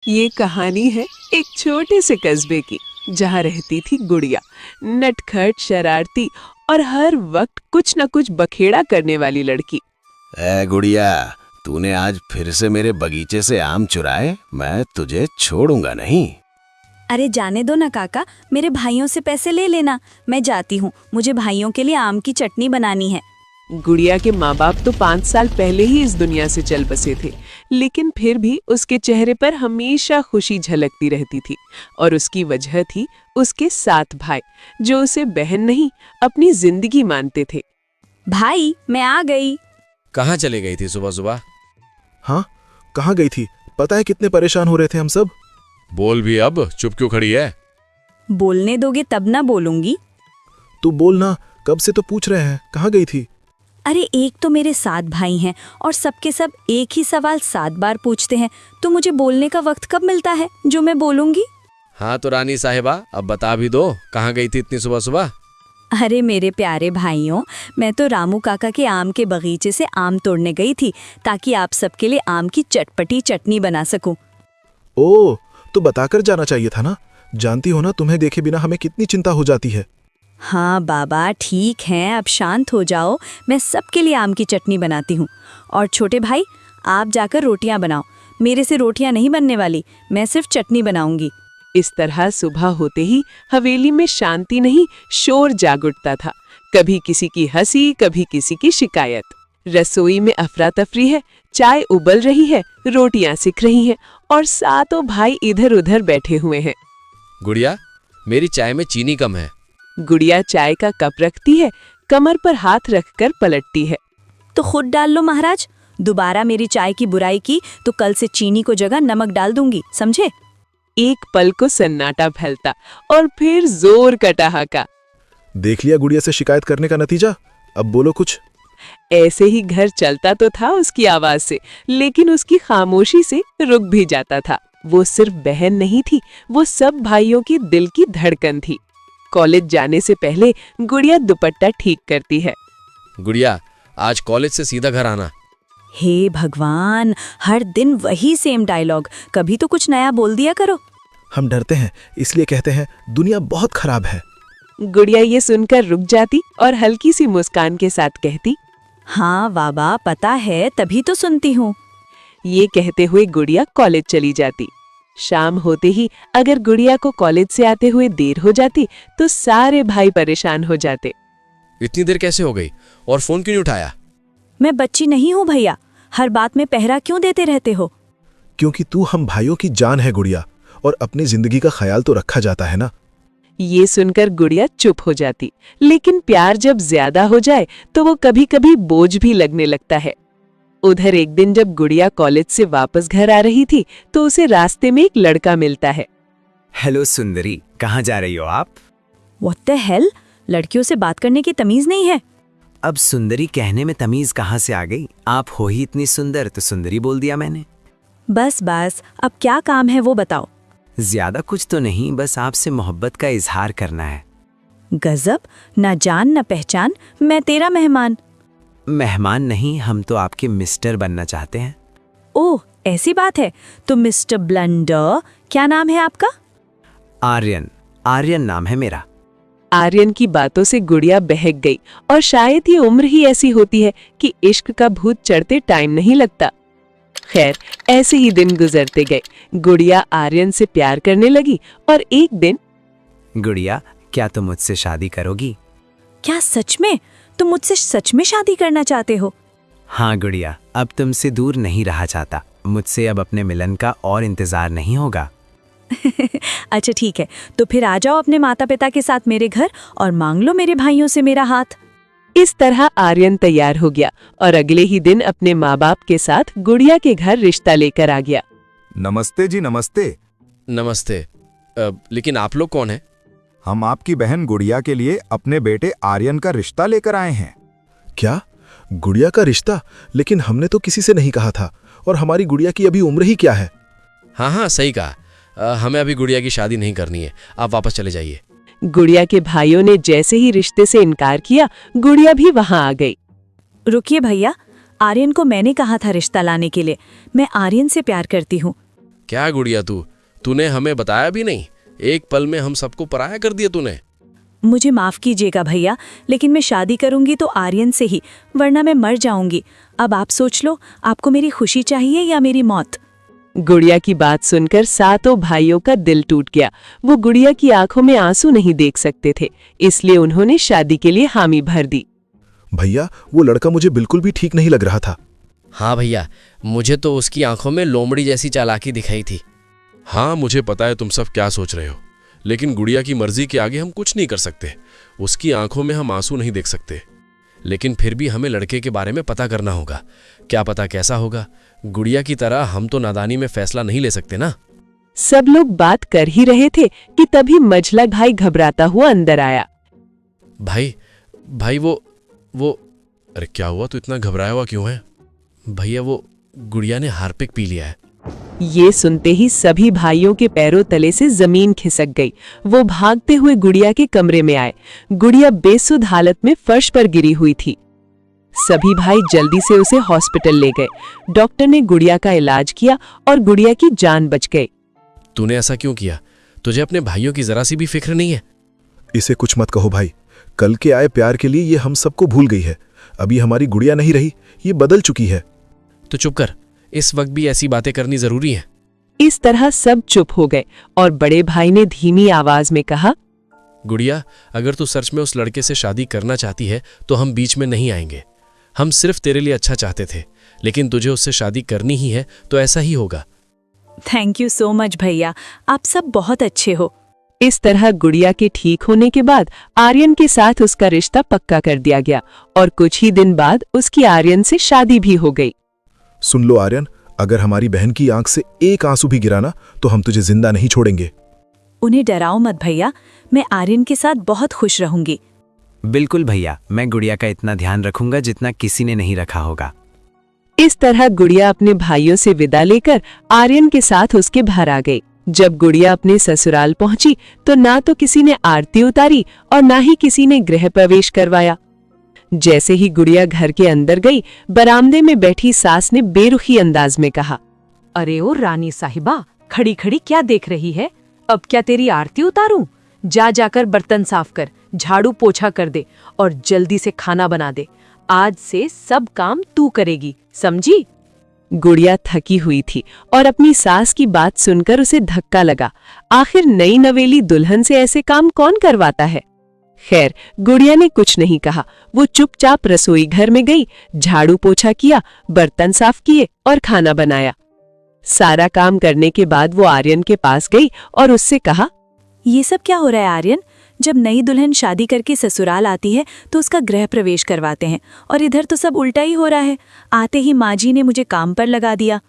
ये कहानी है एक छोटे से कस्बे की, जहाँ रहती थी गुड़िया, नटखट, शरारती और हर वक्त कुछ न कुछ बखेड़ा करने वाली लड़की। ए गुड़िया, तूने आज फिर से मेरे बगीचे से आम चुराए, मैं तुझे छोड़ूंगा नहीं। अरे जाने दो ना काका, मेरे भाइयों से पैसे ले लेना, मैं जाती हूँ, मुझे भाइयों के लिए आम की चटनी बनानी है। गुड़िया के माँ बाप तो 5 साल पहले ही इस दुनिया से चल बसे थे, लेकिन फिर भी उसके चेहरे पर हमेशा खुशी झलकती रहती थी। और उसकी वजह थी उसके 7 भाई, जो उसे बहन नहीं अपनी जिंदगी मानते थे। भाई, मैं आ गई। कहाँ चले गई थी सुबह सुबह? हाँ, कहाँ गई थी? पता है कितने परेशान हो रहे थे हम सब। बोल भी, अब चुप क्यों खड़ी है? बोलने दोगे तब ना बोलूंगी। तू बोलना, कब से तो पूछ रहे हैं, कहाँ गई थी? अरे एक तो मेरे 7 भाई हैं और सबके सब एक ही सवाल 7 बार पूछते हैं, तो मुझे बोलने का वक्त कब मिलता है जो मैं बोलूंगी? हाँ तो रानी साहिबा, अब बता भी दो, कहाँ गई थी इतनी सुबह सुबह? अरे मेरे प्यारे भाइयों, मैं तो रामू काका के आम के बगीचे से आम तोड़ने गई थी, ताकि आप सबके लिए आम की चटपटी चटनी बना सकूं। ओह, तो बताकर जाना चाहिए था ना। जानती हो ना, तुम्हें देखे बिना हमें कितनी चिंता हो जाती है। हाँ बाबा, ठीक है, अब शांत हो जाओ, मैं सबके लिए आम की चटनी बनाती हूँ। और छोटे भाई, आप जाकर रोटियां बनाओ, मेरे से रोटियां नहीं बनने वाली, मैं सिर्फ चटनी बनाऊंगी। इस तरह सुबह होते ही हवेली में शांति नहीं, शोर जाग उठता था। कभी किसी की हंसी, कभी किसी की शिकायत। रसोई में अफरा तफरी है, चाय उबल रही है, रोटियां सिक रही हैं और 7 भाई इधर उधर बैठे हुए हैं। गुड़िया, मेरी चाय में चीनी कम है। गुड़िया चाय का कप रखती है, कमर पर हाथ रखकर पलटती है। तो खुद डाल लो महाराज, दोबारा मेरी चाय की बुराई की तो कल से चीनी को जगह नमक डाल दूंगी, समझे? एक पल को सन्नाटा फैलता और फिर जोर का ठहाका। देख लिया गुड़िया से शिकायत करने का नतीजा, अब बोलो कुछ। ऐसे ही घर चलता तो था उसकी आवाज से, लेकिन उसकी खामोशी से रुक भी जाता था। वो सिर्फ बहन नहीं थी, वो सब भाइयों की दिल की धड़कन थी। कॉलेज जाने से पहले गुड़िया दुपट्टा ठीक करती है। गुड़िया, आज कॉलेज से सीधा घर आना। हे भगवान, हर दिन वही सेम डायलॉग, कभी तो कुछ नया बोल दिया करो। हम डरते हैं, इसलिए कहते हैं दुनिया बहुत खराब है। गुड़िया ये सुनकर रुक जाती और हल्की सी मुस्कान के साथ कहती, हाँ बाबा, पता है, तभी तो सुनती हूँ। ये कहते हुए गुड़िया कॉलेज चली जाती। शाम होते ही अगर गुड़िया को कॉलेज से आते हुए देर हो जाती तो सारे भाई परेशान हो जाते। इतनी देर कैसे हो गई और फोन क्यों नहीं उठाया? मैं बच्ची नहीं हूँ भैया, हर बात में पहरा क्यों देते रहते हो? क्योंकि तू हम भाइयों की जान है गुड़िया, और अपनी जिंदगी का ख्याल तो रखा जाता है ना। ये सुनकर गुड़िया चुप हो जाती, लेकिन प्यार जब ज्यादा हो जाए तो वो कभी कभी बोझ भी लगने लगता है। उधर एक दिन जब गुड़िया कॉलेज से वापस घर आ रही थी तो उसे रास्ते में एक लड़का मिलता है। हेलो सुंदरी, कहाँ जा रही हो आप? व्हाट द हेल, लड़कियों से बात करने की तमीज नहीं है। अब सुंदरी कहने में तमीज कहाँ से आ गई? आप हो ही इतनी सुंदर तो सुंदरी बोल दिया मैंने। बस बस, अब क्या काम है वो बताओ। ज्यादा कुछ तो नहीं, बस आपसे मोहब्बत का इजहार करना है। गजब, ना जान ना पहचान, मैं तेरा मेहमान। मेहमान नहीं, हम तो आपके मिस्टर बनना चाहते हैं। ओह, ऐसी बात है तो मिस्टर ब्लंडर, क्या नाम है आपका? आर्यन, आर्यन नाम है मेरा। आर्यन की बातों से गुड़िया बहक गई, और शायद ये उम्र ही ऐसी होती है कि इश्क का भूत चढ़ते टाइम नहीं लगता। खैर, ऐसे ही दिन गुजरते गए। गुड़िया आर्यन से प्यार करने लगी और एक दिन, गुड़िया, क्या तुम मुझसे शादी करोगी? क्या सच में? तुम मुझसे सच में शादी करना चाहते हो? हाँ गुड़िया, अब तुमसे दूर नहीं रहा चाहता, मुझसे अब अपने मिलन का और इंतजार नहीं होगा। अच्छा ठीक है, तो फिर आ जाओ अपने माता पिता के साथ मेरे घर और मांग लो मेरे भाइयों से मेरा हाथ। इस तरह आर्यन तैयार हो गया और अगले ही दिन अपने माँ बाप के साथ गुड़िया के घर रिश्ता लेकर आ गया। नमस्ते जी, नमस्ते। नमस्ते। लेकिन आप लोग कौन हैं? हम आपकी बहन गुड़िया के लिए अपने बेटे आर्यन का रिश्ता लेकर आए हैं। क्या? गुड़िया का रिश्ता? लेकिन हमने तो किसी से नहीं कहा था, और हमारी गुड़िया की अभी उम्र ही क्या है? हाँ हाँ, सही कहा। हमें अभी गुड़िया की शादी नहीं करनी है, आप वापस चले जाइए। गुड़िया के भाइयों ने जैसे ही रिश्ते से इनकार किया, गुड़िया भी वहां आ गई। रुकिए भैया, आर्यन को मैंने कहा था रिश्ता लाने के लिए, मैं आर्यन से प्यार करती हूँ। क्या गुड़िया तूने हमें बताया भी नहीं। एक पल में हम सबको पराया कर दिया तूने। मुझे माफ कीजिएगा भैया, लेकिन मैं शादी करूंगी तो आर्यन से ही, वरना मैं मर जाऊंगी। अब आप सोच लो, आपको मेरी खुशी चाहिए या मेरी मौत? गुड़िया की बात सुनकर सातों भाइयों का दिल टूट गया। वो गुड़िया की आंखों में आंसू नहीं देख सकते थे, इसलिए उन्होंने शादी के लिए हामी भर दी। भैया, वो लड़का मुझे बिल्कुल भी ठीक नहीं लग रहा था। हाँ भैया, मुझे तो उसकी आंखों में लोमड़ी जैसी चालाकी दिखाई थी। हाँ, मुझे पता है तुम सब क्या सोच रहे हो, लेकिन गुड़िया की मर्जी के आगे हम कुछ नहीं कर सकते। उसकी आंखों में हम आंसू नहीं देख सकते। लेकिन फिर भी हमें लड़के के बारे में पता करना होगा। क्या पता कैसा होगा। गुड़िया की तरह हम तो नादानी में फैसला नहीं ले सकते ना। सब लोग बात कर ही रहे थे कि तभी मझला भाई घबराता हुआ अंदर आया। भाई वो अरे क्या हुआ, तू इतना घबराया हुआ क्यों है? भैया, वो गुड़िया ने हार्पिक पी लिया है। ये सुनते ही सभी भाइयों के पैरों तले से जमीन खिसक गई। वो भागते हुए गुड़िया के कमरे में आए। गुड़िया बेसुध हालत में फर्श पर गिरी हुई थी। सभी भाई जल्दी से उसे हॉस्पिटल ले गए। डॉक्टर ने गुड़िया का इलाज किया और गुड़िया की जान बच गई। तूने ऐसा क्यों किया? तुझे अपने भाइयों की जरा सी भी फिक्र नहीं है? इसे कुछ मत कहो भाई। कल के आए प्यार के लिए ये हम सबको भूल गई है। अभी हमारी गुड़िया नहीं रही, ये बदल चुकी है। तो चुप कर, इस वक्त भी ऐसी बातें करनी जरूरी है। इस तरह सब चुप हो गए और बड़े भाई ने धीमी आवाज में कहा, गुड़िया, अगर तू सच में उस लड़के से शादी करना चाहती है तो हम बीच में नहीं आएंगे। हम सिर्फ तेरे लिए अच्छा चाहते थे, लेकिन तुझे उससे शादी करनी ही है तो ऐसा ही होगा। थैंक यू सो मच भैया, आप सब बहुत अच्छे हो। इस तरह गुड़िया के ठीक होने के बाद आर्यन के साथ उसका रिश्ता पक्का कर दिया गया और कुछ ही दिन बाद उसकी आर्यन से शादी भी हो गई। सुन लो आर्यन, अगर हमारी बहन की आंख से एक आंसू भी गिरा ना तो हम तुझे जिंदा नहीं छोड़ेंगे। उन्हें डराओ मत भैया, मैं आर्यन के साथ बहुत खुश रहूंगी। बिल्कुल भैया, मैं गुड़िया का इतना ध्यान रखूंगा जितना किसी ने नहीं रखा होगा। इस तरह गुड़िया अपने भाइयों से विदा लेकर आर्यन के साथ उसके घर आ गई। जब गुड़िया अपने ससुराल पहुंची तो ना तो किसी ने आरती उतारी और ना ही किसी ने गृह प्रवेश करवाया। जैसे ही गुड़िया घर के अंदर गई, बरामदे में बैठी सास ने बेरुखी अंदाज में कहा, अरे ओ रानी साहिबा, खड़ी खड़ी क्या देख रही है? अब क्या तेरी आरती उतारूं? जाकर बर्तन साफ कर, झाड़ू पोछा कर दे और जल्दी से खाना बना दे। आज से सब काम तू करेगी, समझी? गुड़िया थकी हुई थी और अपनी सास की बात सुनकर उसे धक्का लगा। आखिर नई नवेली दुल्हन से ऐसे काम कौन करवाता है? खैर, गुड़िया ने कुछ नहीं कहा। वो चुपचाप रसोई घर में गई, झाड़ू पोछा किया, बर्तन साफ किए और खाना बनाया। सारा काम करने के बाद वो आर्यन के पास गई और उससे कहा, ये सब क्या हो रहा है आर्यन? जब नई दुल्हन शादी करके ससुराल आती है तो उसका गृह प्रवेश करवाते हैं, और इधर तो सब उल्टा ही हो रहा है। आते ही माँ जी ने मुझे काम पर लगा दिया।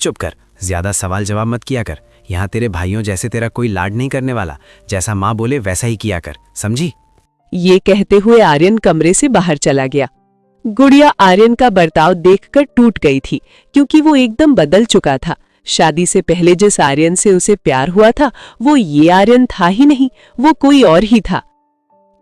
चुप कर, ज्यादा सवाल जवाब मत किया कर। यहाँ तेरे भाइयों जैसे तेरा कोई लाड नहीं करने वाला। जैसा माँ बोले वैसा ही किया कर, समझी? ये कहते हुए आर्यन कमरे से बाहर चला गया। गुड़िया आर्यन का बर्ताव देखकर टूट गई थी, क्योंकि वो एकदम बदल चुका था। शादी से पहले जिस आर्यन से उसे प्यार हुआ था वो ये आर्यन था ही नहीं, वो कोई और ही था।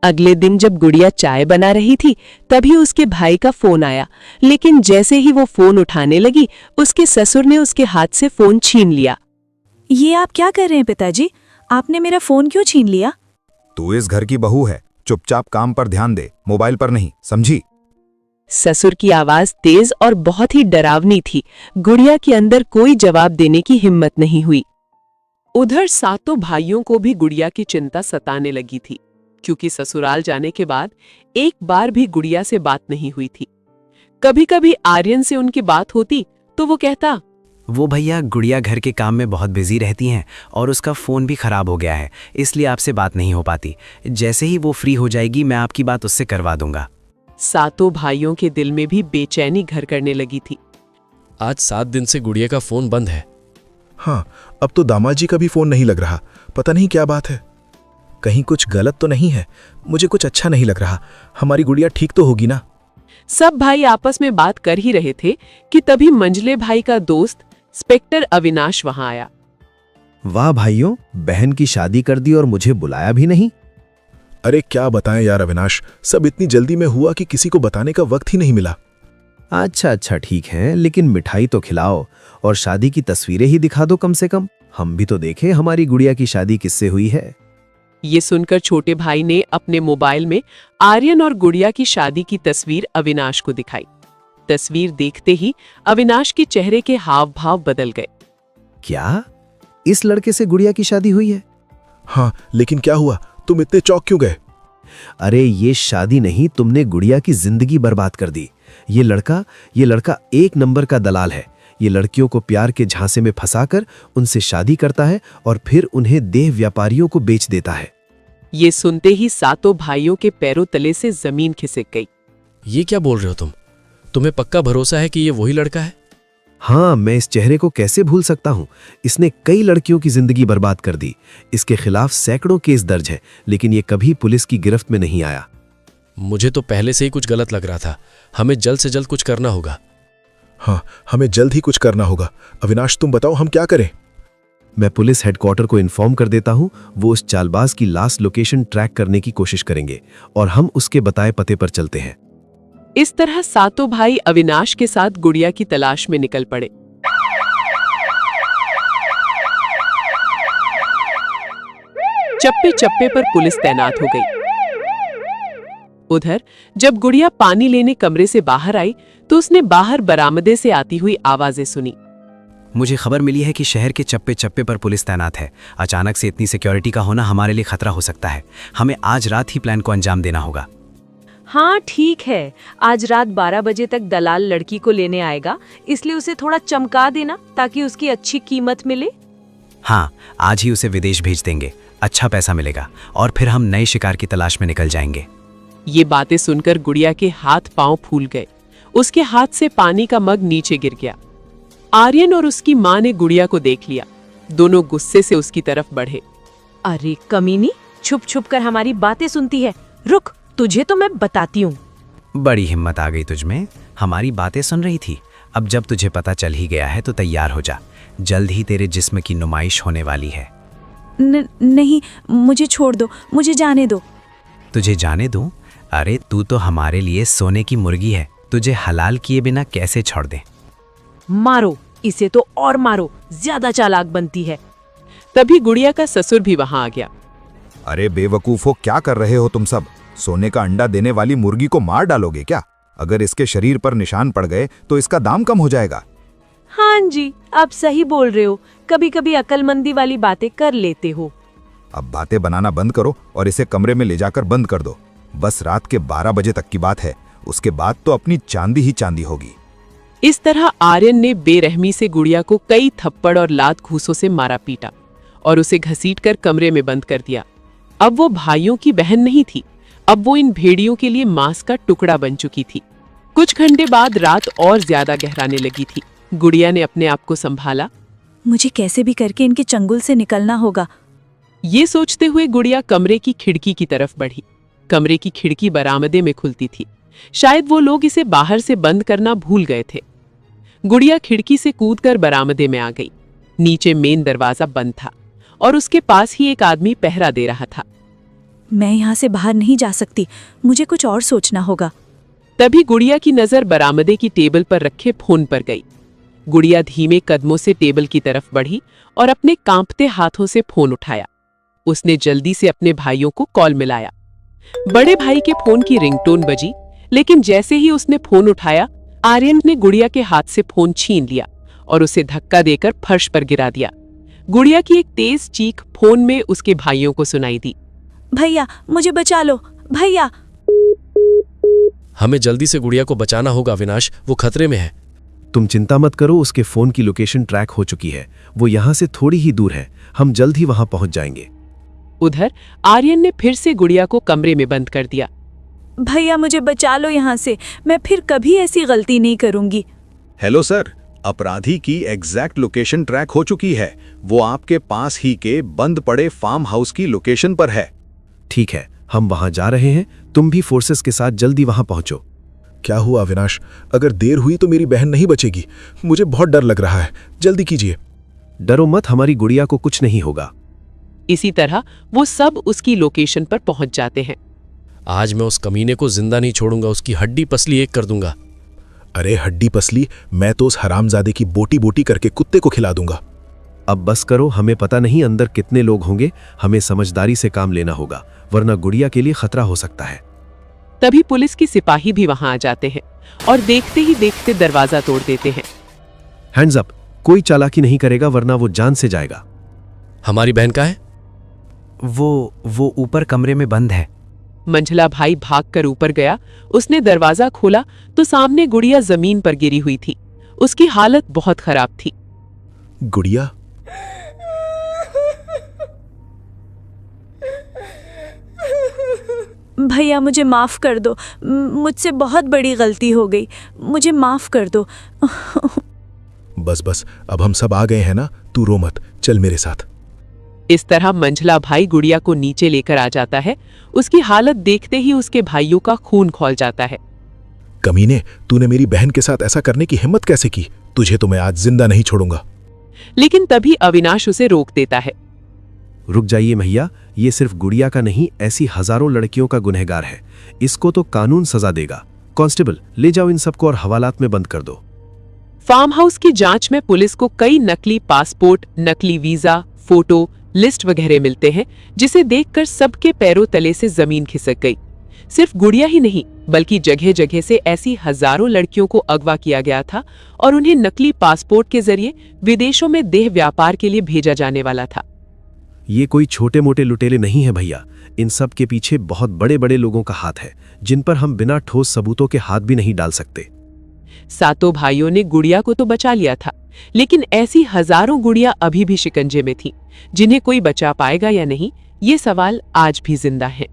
अगले दिन जब गुड़िया चाय बना रही थी तभी उसके भाई का फोन आया, लेकिन जैसे ही वो फोन उठाने लगी उसके ससुर ने उसके हाथ से फोन छीन लिया। ये आप क्या कर रहे हैं पिताजी? आपने मेरा फोन क्यों छीन लिया? तू इस घर की बहू है, चुपचाप काम पर ध्यान दे, मोबाइल पर नहीं, समझी? ससुर की आवाज तेज और बहुत ही डरावनी थी। गुड़िया के अंदर कोई जवाब देने की हिम्मत नहीं हुई। उधर सातों भाइयों को भी गुड़िया की चिंता सताने लगी थी, क्योंकि ससुराल जाने के बाद एक बार भी गुड़िया से बात नहीं हुई थी। कभी कभी आर्यन से उनकी बात होती तो वो कहता, वो भैया गुड़िया घर के काम में बहुत बिजी रहती हैं और उसका फ़ोन भी ख़राब हो गया है, इसलिए आपसे बात नहीं हो पाती। जैसे ही वो फ्री हो जाएगी मैं आपकी बात उससे करवा दूंगा। सातों भाइयों के दिल में भी बेचैनी घर करने लगी थी। आज 7 दिन से गुड़िया का फोन बंद है। हाँ, अब तो दामाद जी का भी फोन नहीं लग रहा। पता नहीं क्या बात है। कहीं कुछ गलत तो नहीं है? मुझे कुछ अच्छा नहीं लग रहा। हमारी गुड़िया ठीक तो होगी ना? सब भाई आपस में बात कर ही रहे थे कि तभी मंझले भाई का दोस्त इंस्पेक्टर अविनाश वहां आया। वाह भाइयों, बहन की शादी कर दी और मुझे बुलाया भी नहीं। अरे क्या बताएं यार अविनाश, सब इतनी जल्दी में हुआ कि किसी को बताने का वक्त ही नहीं मिला। अच्छा अच्छा ठीक है, लेकिन मिठाई तो खिलाओ और शादी की तस्वीरें ही दिखा दो कम से कम। हम भी तो देखें हमारी गुड़िया की शादी किससे हुई है। ये सुनकर छोटे भाई ने अपने मोबाइल में आर्यन और गुड़िया की शादी की तस्वीर अविनाश को दिखाई। तस्वीर देखते ही अविनाश के चेहरे के हाव भाव बदल गए। क्या इस लड़के से गुड़िया की शादी हुई है? हाँ, लेकिन क्या हुआ? तुम इतने चौंक क्यों गए? अरे ये शादी नहीं, तुमने गुड़िया की जिंदगी बर्बाद कर दी। ये लड़का एक नंबर का दलाल है। ये लड़कियों को प्यार के झांसे में फंसाकर उनसे शादी करता है और फिर उन्हें देह व्यापारियों को बेच देता है। ये सुनते ही सातों भाइयों के पैरों तले से जमीन खिसक गई। ये क्या बोल रहे हो तुम? तुम्हें पक्का भरोसा है कि ये वही लड़का है? हाँ, मैं इस चेहरे को कैसे भूल सकता हूँ। इसने कई लड़कियों की जिंदगी बर्बाद कर दी। इसके खिलाफ सैकड़ों केस दर्ज है, लेकिन ये कभी पुलिस की गिरफ्त में नहीं आया। मुझे तो पहले से ही कुछ गलत लग रहा था। हमें जल्द से जल्द कुछ करना होगा। हाँ, हमें जल्द ही कुछ करना होगा। अविनाश, तुम बताओ हम क्या करें? मैं पुलिस हेडक्वार्टर को इन्फॉर्म कर देता हूँ। वो उस चालबाज की लास्ट लोकेशन ट्रैक करने की कोशिश करेंगे और हम उसके बताए पते पर चलते हैं। इस तरह सातों भाई अविनाश के साथ गुड़िया की तलाश में निकल पड़े। चप्पे चप्पे पर पुलिस तैनात हो गई। उधर जब गुड़िया पानी लेने कमरे से बाहर आई तो उसने बाहर बरामदे से आती हुई आवाजें सुनी। मुझे खबर मिली है कि शहर के चप्पे चप्पे पर पुलिस तैनात है। अचानक से इतनी सिक्योरिटी का होना हमारे लिए खतरा हो सकता है। हमें आज रात ही प्लान को अंजाम देना होगा। हाँ ठीक है, आज रात 12 बजे तक दलाल लड़की को लेने आएगा, इसलिए उसे थोड़ा चमका देना ताकि उसकी अच्छी कीमत मिले। हाँ, आज ही उसे विदेश भेज देंगे। अच्छा पैसा मिलेगा और फिर हम नए शिकार की तलाश में निकल जाएंगे। ये बातें सुनकर गुड़िया के हाथ पांव फूल गए। उसके हाथ से पानी का मग नीचे गिर गया। आर्यन और उसकी माँ ने गुड़िया को देख लिया। दोनों गुस्से से उसकी तरफ बढ़े। अरे कमीनी, छुप छुप कर हमारी बातें सुनती है। रुक, तुझे तो मैं बताती हूँ। बड़ी हिम्मत आ गई तुझमें। हमारी बातें सुन रही थी। अब जब तुझे पता चल ही गया है तो तैयार हो जा। जल्द ही तेरे जिस्म की नुमाइश होने वाली है। नहीं, मुझे छोड़ दो, मुझे जाने दो। तुझे जाने दूं? अरे तू तो हमारे लिए सोने की मुर्गी है। तुझे हलाल किए बिना कैसे छोड़ दें? मारो इसे तो और मारो, ज्यादा चालाक बनती है। तभी गुड़िया का ससुर भी वहां आ गया। अरे बेवकूफो, क्या कर रहे हो तुम सब? सोने का अंडा देने वाली मुर्गी को मार डालोगे क्या? अगर इसके शरीर पर निशान पड़ गए तो इसका दाम कम हो जाएगा। हाँ जी, आप सही बोल रहे हो। कभी कभी अक्लमंदी वाली बातें कर लेते हो। अब बातें बनाना बंद करो और इसे कमरे में ले जाकर बंद कर दो। बस रात के 12 बजे तक की बात है। उसके बाद तो अपनी चांदी ही चांदी होगी। इस तरह आर्यन ने बेरहमी से गुड़िया को कई थप्पड़ और लात घूसों से मारा पीटा और उसे घसीटकर कमरे में बंद कर दिया। अब वो भाइयों की बहन नहीं थी, अब वो इन भेड़ियों के लिए मांस का टुकड़ा बन चुकी थी। कुछ घंटे बाद रात और ज्यादा गहराने लगी थी। गुड़िया ने अपने आप को संभाला। मुझे कैसे भी करके इनके चंगुल से निकलना होगा। ये सोचते हुए गुड़िया कमरे की खिड़की की तरफ बढ़ी। कमरे की खिड़की बरामदे में खुलती थी। शायद वो लोग इसे बाहर से बंद करना भूल गए थे। गुड़िया खिड़की से कूदकर बरामदे में आ गई। नीचे मेन दरवाजा बंद था और उसके पास ही एक आदमी पहरा दे रहा था। मैं यहाँ से बाहर नहीं जा सकती, मुझे कुछ और सोचना होगा। तभी गुड़िया की नजर बरामदे की टेबल पर रखे फोन पर गई। गुड़िया धीमे कदमों से टेबल की तरफ बढ़ी और अपने कांपते हाथों से फोन उठाया। उसने जल्दी से अपने भाइयों को कॉल मिलाया। बड़े भाई के फोन की रिंगटोन बजी, लेकिन जैसे ही उसने फोन उठाया, आर्यन ने गुड़िया के हाथ से फोन छीन लिया और उसे धक्का देकर फर्श पर गिरा दिया। गुड़िया की एक तेज चीख फोन में उसके भाइयों को सुनाई दी। भैया, मुझे बचा लो, भैया। हमें जल्दी से गुड़िया को बचाना होगा अविनाश, वो खतरे में है। तुम चिंता मत करो, उसके फोन की लोकेशन ट्रैक हो चुकी है। वो यहाँ से थोड़ी ही दूर है। हम जल्द ही वहां पहुंच जाएंगे। उधर आर्यन ने फिर से गुड़िया को कमरे में बंद कर दिया। भैया, मुझे बचा लो यहाँ से, मैं फिर कभी ऐसी गलती नहीं करूंगी। हेलो सर, अपराधी की एग्जैक्ट लोकेशन ट्रैक हो चुकी है। वो आपके पास ही के बंद पड़े फार्म हाउस की लोकेशन पर है। ठीक है, हम वहां जा रहे हैं। तुम भी फोर्सेस के साथ जल्दी वहां पहुंचो। क्या हुआ अविनाश? अगर देर हुई तो मेरी बहन नहीं बचेगी। मुझे बहुत डर लग रहा है, जल्दी कीजिए। डरो मत, हमारी गुड़िया को कुछ नहीं होगा। इसी तरह वो सब उसकी लोकेशन पर पहुंच जाते हैं। आज मैं उस कमीने को जिंदा नहीं छोड़ूंगा, उसकी हड्डी पसली एक कर दूंगा। अरे हड्डी पसली, मैं तो उस हरामजादे की बोटी बोटी करके कुत्ते को खिला दूंगा। अब बस करो, हमें पता नहीं अंदर कितने लोग होंगे, हमें समझदारी से काम लेना होगा, वरना गुड़िया के लिए खतरा हो सकता है। तभी पुलिस के सिपाही भी वहां आ जाते हैं और देखते ही देखते दरवाजा तोड़ देते हैं। हैंड्स अप, कोई चालाकी नहीं करेगा वरना वो जान से जाएगा। हमारी बहन का है? वो ऊपर कमरे में बंद है। मंझला भाई भागकर ऊपर गया। उसने दरवाजा खोला तो सामने गुड़िया जमीन पर गिरी हुई थी। उसकी हालत बहुत खराब थी। गुड़िया, भैया मुझे माफ कर दो, मुझसे बहुत बड़ी गलती हो गई, मुझे माफ कर दो। बस बस, अब हम सब आ गए हैं ना, तू रो मत, चल मेरे साथ। इस तरह मंझला भाई गुड़िया को नीचे लेकर आ जाता है। उसकी हालत देखते ही उसके भाइयों का खून खौल जाता है। कमीने, तूने मेरी बहन के साथ ऐसा करने की हिम्मत कैसे की? तुझे तो मैं आज जिंदा नहीं छोड़ूंगा। लेकिन तभी अविनाश उसे रोक देता है। रुक जाइए भैया, ये सिर्फ गुड़िया का नहीं, ऐसी हजारों लड़कियों का गुनहगार है। इसको तो कानून सजा देगा। कांस्टेबल, ले जाओ इन सबको और हवालात में बंद कर दो। फार्म हाउस की जांच में पुलिस को कई नकली पासपोर्ट, नकली वीजा, फोटो, लिस्ट वगैरह मिलते हैं, जिसे देखकर सबके पैरों तले से जमीन खिसक गई। सिर्फ गुड़िया ही नहीं, बल्कि जगह जगह से ऐसी हजारों लड़कियों को अगवा किया गया था और उन्हें नकली पासपोर्ट के जरिए विदेशों में देह व्यापार के लिए भेजा जाने वाला था। ये कोई छोटे मोटे लुटेरे नहीं है भैया, इन सब के पीछे बहुत बड़े बड़े लोगों का हाथ है, जिन पर हम बिना ठोस सबूतों के हाथ भी नहीं डाल सकते। सातों भाइयों ने गुड़िया को तो बचा लिया था, लेकिन ऐसी हजारों गुड़िया अभी भी शिकंजे में थी, जिन्हें कोई बचा पाएगा या नहीं, ये सवाल आज भी जिंदा है।